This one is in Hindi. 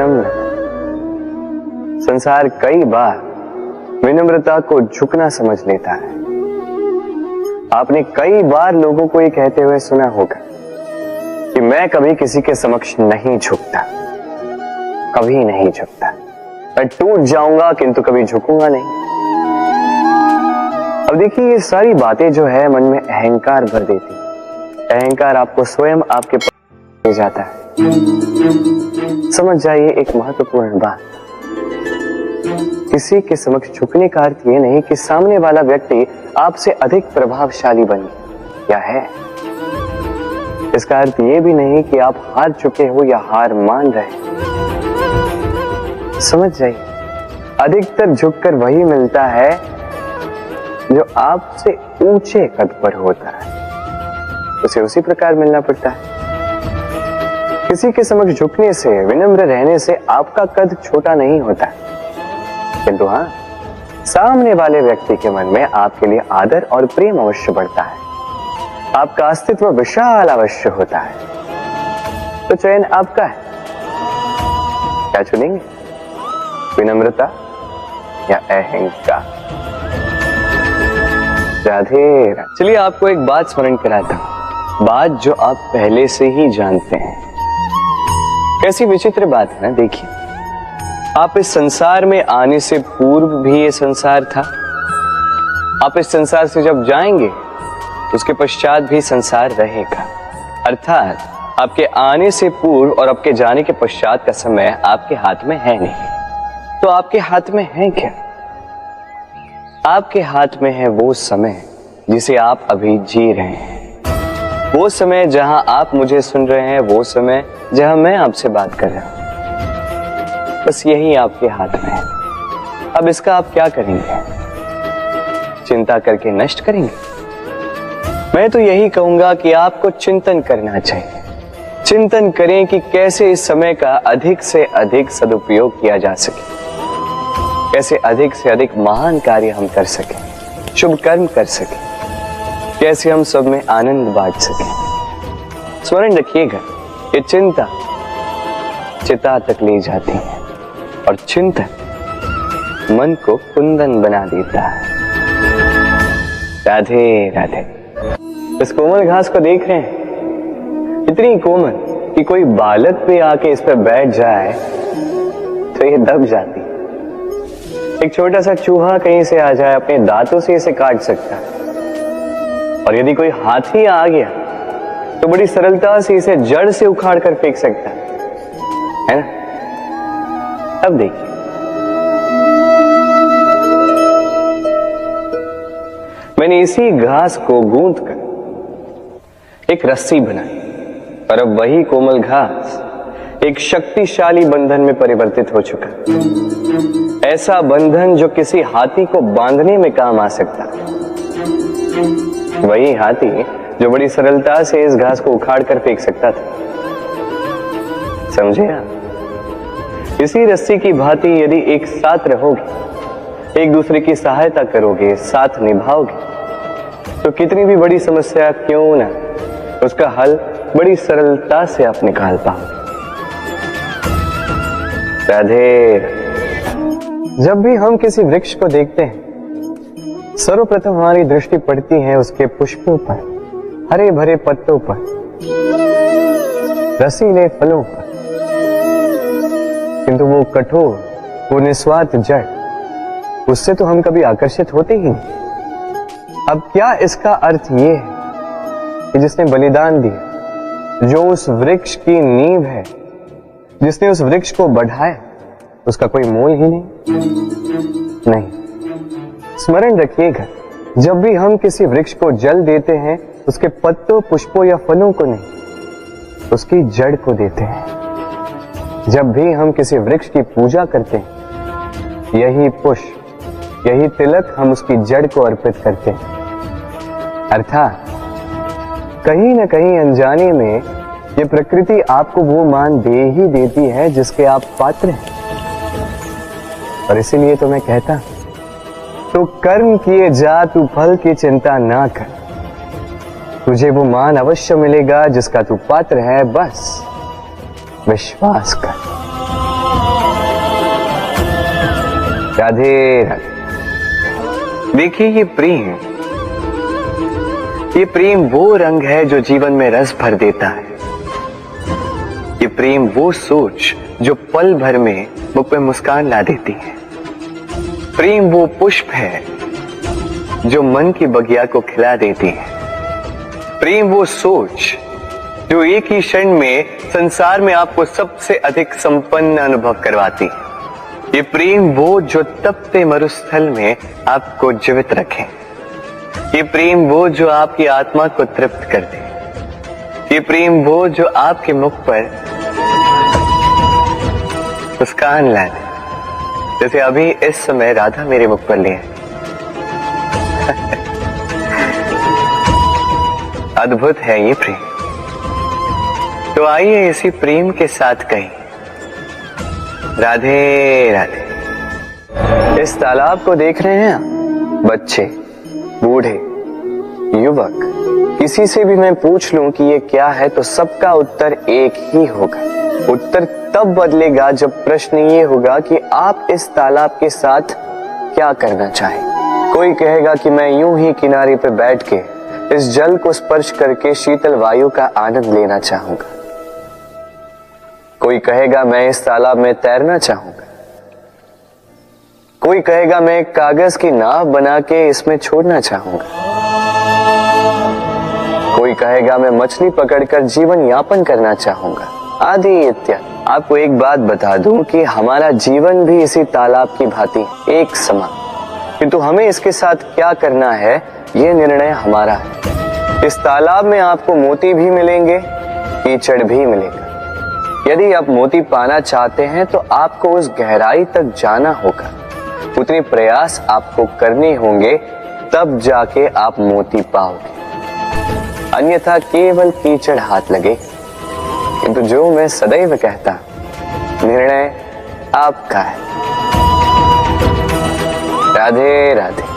विनम्र। संसार कई बार विनम्रता को झुकना समझ लेता है। आपने कई बार लोगों को ये कहते हुए सुना होगा कि मैं कभी किसी के समक्ष नहीं झुकता, कभी नहीं झुकता, मैं टूट जाऊंगा किंतु कभी झुकूंगा नहीं। अब देखिए, ये सारी बातें जो है मन में अहंकार भर देती। अहंकार आपको स्वयं आपके पास ले जाता है। समझ जाइए एक महत्वपूर्ण बात, किसी के समक्ष झुकने का अर्थ ये नहीं कि सामने वाला व्यक्ति आपसे अधिक प्रभावशाली बन गया है। इसका अर्थ ये भी नहीं कि आप हार चुके हो या हार मान रहे। समझ जाइए, अधिकतर झुककर वही मिलता है जो आपसे ऊंचे कद पर होता है, उसे उसी प्रकार मिलना पड़ता है। किसी के समक्ष झुकने से, विनम्र रहने से आपका कद छोटा नहीं होता, किंतु हाँ, सामने वाले व्यक्ति के मन में आपके लिए आदर और प्रेम अवश्य बढ़ता है, आपका अस्तित्व विशाल अवश्य होता है। तो चयन आपका है, क्या चुनेंगे, विनम्रता या अहंकार? राधे राधे। चलिए आपको एक बात स्मरण कराता हूं, बात जो आप पहले से ही जानते हैं। कैसी विचित्र बात है ना। देखिए, आप इस संसार में आने से पूर्व भी ये संसार था, आप इस संसार से जब जाएंगे उसके पश्चात भी संसार रहेगा। अर्थात आपके आने से पूर्व और आपके जाने के पश्चात का समय आपके हाथ में है नहीं। तो आपके हाथ में है क्या? आपके हाथ में है वो समय जिसे आप अभी जी रहे हैं, वो समय जहां आप मुझे सुन रहे हैं, वो समय जहां मैं आपसे बात कर रहा हूं। बस यही आपके हाथ में है। अब इसका आप क्या करेंगे? चिंता करके नष्ट करेंगे? मैं तो यही कहूंगा कि आपको चिंतन करना चाहिए। चिंतन करें कि कैसे इस समय का अधिक से अधिक सदुपयोग किया जा सके, कैसे अधिक से अधिक महान कार्य हम कर सकें, शुभ कर्म कर सकें, कैसे हम सब में आनंद बांट सकें। स्मरण रखिएगा, ये चिंता चिता तक ले जाती है और चिंतन मन को कुंदन बना देता है। राधे राधे। इस कोमल घास को देख रहे हैं, इतनी कोमल कि कोई बालक भी आके इस पर बैठ जाए तो ये दब जाती। एक छोटा सा चूहा कहीं से आ जाए, अपने दांतों से इसे काट सकता है, और यदि कोई हाथी आ गया तो बड़ी सरलता से इसे जड़ से उखाड़ कर फेंक सकता है ना? अब देखिए, मैंने इसी घास को गूंथ कर एक रस्सी बनाई, और अब वही कोमल घास एक शक्तिशाली बंधन में परिवर्तित हो चुका। ऐसा बंधन जो किसी हाथी को बांधने में काम आ सकता। वही हाथी जो बड़ी सरलता से इस घास को उखाड़ कर फेंक सकता था। समझे आप? इसी रस्सी की भांति यदि एक साथ रहोगे, एक दूसरे की सहायता करोगे, साथ निभाओगे, तो कितनी भी बड़ी समस्या क्यों ना, उसका हल बड़ी सरलता से आप निकाल पाओगे। राधे। जब भी हम किसी वृक्ष को देखते हैं, सर्वप्रथम हमारी दृष्टि पड़ती है उसके पुष्पों पर, हरे भरे पत्तों पर, रसीले फलों पर, किंतु वो कठोर, वो निस्वार्थ जड़, उससे तो हम कभी आकर्षित होते ही नहीं। अब क्या इसका अर्थ ये है कि जिसने बलिदान दिया, जो उस वृक्ष की नींव है, जिसने उस वृक्ष को बढ़ाया, उसका कोई मोल ही नहीं। स्मरण रखिएगा, जब भी हम किसी वृक्ष को जल देते हैं, उसके पत्तों, पुष्पों या फलों को नहीं, उसकी जड़ को देते हैं। जब भी हम किसी वृक्ष की पूजा करते हैं, यही पुष्प, यही तिलक हम उसकी जड़ को अर्पित करते हैं। अर्थात कहीं न कहीं अनजाने में ये प्रकृति आपको वो मान दे ही देती है जिसके आप पात्र हैं। और इसीलिए तो मैं कहता, तो कर्म किए जा, तू फल की चिंता ना कर, तुझे वो मान अवश्य मिलेगा जिसका तू पात्र है, बस विश्वास कर। राधे राधे। देखिए ये प्रेम वो रंग है जो जीवन में रस भर देता है। ये प्रेम वो सोच जो पल भर में मुख पे मुस्कान ला देती है। प्रेम वो पुष्प है जो मन की बगिया को खिला देती है। प्रेम वो सोच जो एक ही क्षण में संसार में आपको सबसे अधिक संपन्न अनुभव करवाती है। ये प्रेम वो जो तपते मरुस्थल में आपको जीवित रखे। ये प्रेम वो जो आपकी आत्मा को तृप्त कर दे। ये प्रेम वो जो आपके मुख पर मुस्कान ला दे, जैसे अभी इस समय राधा मेरे मुख पर ले अद्भुत है ये प्रेम। तो आइए इसी प्रेम के साथ कहें राधे राधे। इस तालाब को देख रहे हैं आप? बच्चे, बूढ़े, युवक, किसी से भी मैं पूछ लूं कि ये क्या है तो सबका उत्तर एक ही होगा। उत्तर तब बदलेगा जब प्रश्न ये होगा कि आप इस तालाब के साथ क्या करना चाहें। कोई कहेगा कि मैं यूं ही किनारे पे बैठ के इस जल को स्पर्श करके शीतल वायु का आनंद लेना चाहूंगा। कोई कहेगा मैं इस तालाब में तैरना चाहूंगा। कोई कहेगा मैं एक कागज की नाव बना के इसमें छोड़ना चाहूंगा। कोई कहेगा मैं मछली पकड़कर जीवन यापन करना चाहूंगा, आदि इत्यादि। आपको एक बात बता दूं कि हमारा जीवन भी इसी तालाब की भांति एक समान, किंतु हमें इसके साथ क्या करना है यह निर्णय हमारा है। इस तालाब में आपको मोती भी मिलेंगे, कीचड़ भी मिलेगा। यदि आप मोती पाना चाहते हैं तो आपको उस गहराई तक जाना होगा, उतने प्रयास आपको करने होंगे, तब जाके आप मोती पाओगे। अन्यथा केवल कीचड़ हाथ लगे। किंतु जो मैं सदैव कहता, निर्णय आपका है। राधे राधे।